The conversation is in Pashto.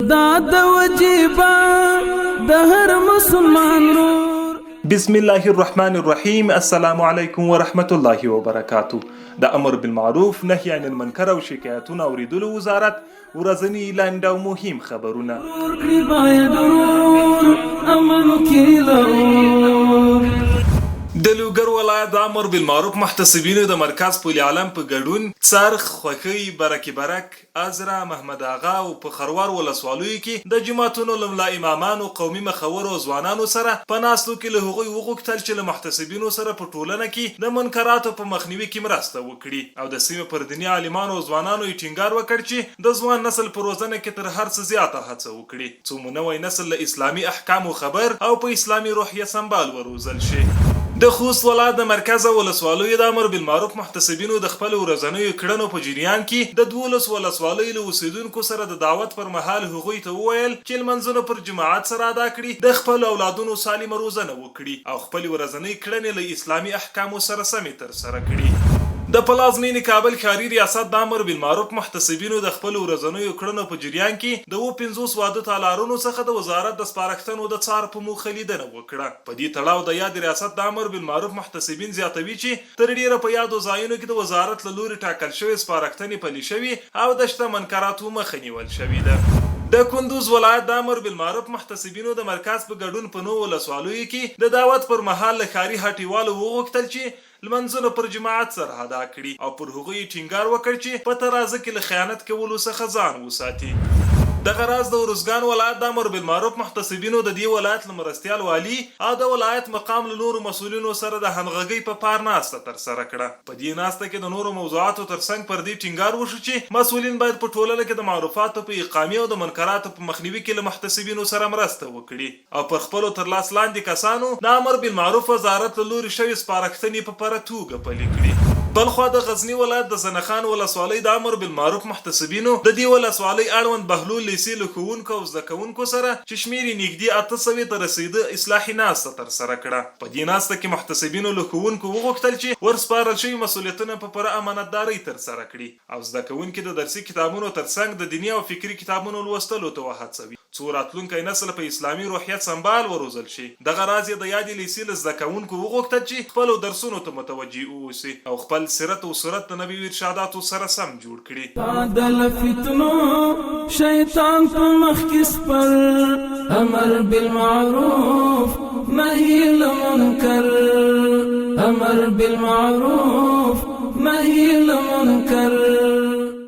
دا د وجیبا د هر مسلمان رور. بسم الله الرحمن الرحیم. السلام علیکم ورحمت الله وبرکاتو. د امر بالمعروف نهی عن المنکر او شکایتونو اوریدلو وزارت ورځنی لاند او مهم خبرونه. د لوګر ولایت د امر بالمعروف محتسبینو د مرکز پل عالم په ګډون څرخ، خوښۍ، برکې برک، ازرا، محمد آغا او په خروار ولسوالیو کې د جماعتونو لملا امامانو، قومي مخورو او ځوانانو سره په ناستو کې له هغوی وغوښتل چې له محتسبینو سره په ټولنه کې د منکراتو په مخنیوي کې مرسته وکړي او د سیمې پر دیني عالمانو او ځوانانو یې ټینګار وکړ چې د ځوان نسل په روزنه کې تر هر څه زیاته هڅه وکړي څو مو نوی نسل له اسلامي احکامو خبر او په اسلامي روحیه سمبال وروزل شي. د خوست ولایت د مرکز ولسوالیو د امر بالمعروف محتسبینو د خپل ورځنیو کړنو په جریان کې د 12 ولسوالیو له اوسیدونکو سره د دعوت پر مهال هغوی ته وویل چې لمنځونه پر جماعت سره ادا کړي، د خپل اولادونو سالمه روزنه وکړي او خپل ورځنی کړنې له اسلامي احکامو سره سمې ترسره کړي. د پلازمینې کابل ښاري ریاست د امر بالمعروف محتسبینو د خپل ورځنیو کړنو په جریان کې د 50 واده تالارونو څخه د وزارت د سپارښتنو د څار په موخه لیدنه وکړه. په دې تړاو د یاد ریاست د امر بالمعروف محتسبین زیاتوي چې تر ډیره په یادو ځایونو کې د وزارت له لوري ټاکل شوی سپارښتنې پلي شوي او د شته منکراتو مخه نیول شوې ده. د کندوز ولایت د امر بالمعروف محتسبینو د مرکز په ګډون په 9 ولسوالیو کې د دعوت پر مهال له ښاري هټیوالو وغوښتل چې لمنځونه پر جماعت سره ادا کړي او پر هغوی ټینګار وکړ چې په ترازه کې له خیانت کولو څخه ځان وساتي. دغه راز د ورزګان ولایت د امر بالمعروف محتسبینو د دې ولایت له مرستیال والي او د ولایت مقام له نورو مسؤلینو سره د همغږۍ په پار ناسته ترسره کړه. په دې ناسته کې د نورو موضوعاتو ترڅنګ پر دې ټینګار وشو چې مسؤلین باید په ټولنه کې د معروفاتو په اقامې او د منکراتو په مخنیوي کې له محتسبینو سره مرسته وکړي او پر خپلو تر لاس لاندې کسانو د امر بالمعروف وزارت له لوري شوې سپارښتنې په پوره توګه پلي کړي. بلخوا د غزنی ولایت د زنخان ولسوالۍ د امر بالمعروف محتسبینو د دې ولسوالۍ اړوند بهلول لیسې له ښوونکو او زده کوونکو سره چې شمیر یې نږدې 800 ته رسیده اصلاحي ناسته ترسره کړه. په دې ناسته کې محتسبینو له ښوونکو وغوښتل چې ورسپارل شوي مسؤلیتونه په پوره امانتدارۍ ترسره کړي او زده کوونکي د درسي کتابونو ترڅنګ د دیني او فکري کتابونو لوستلو ته وهڅوي څو راتلونکی نسل په اسلامي روحیت سمبال وروزل شي. دغه راز یې د یادې لیسې له زده کوونکو وغوښتل چې خپلو درسونو ته متوجه واوسي او خپل سیرت او سنت د نبی ارشاداتو سره سم جوړ کړي. عدل فتنو شیطان په مخ کې سپر، امر بالمعروف نهی عن المنکر، امر بالمعروف نهی عن المنکر.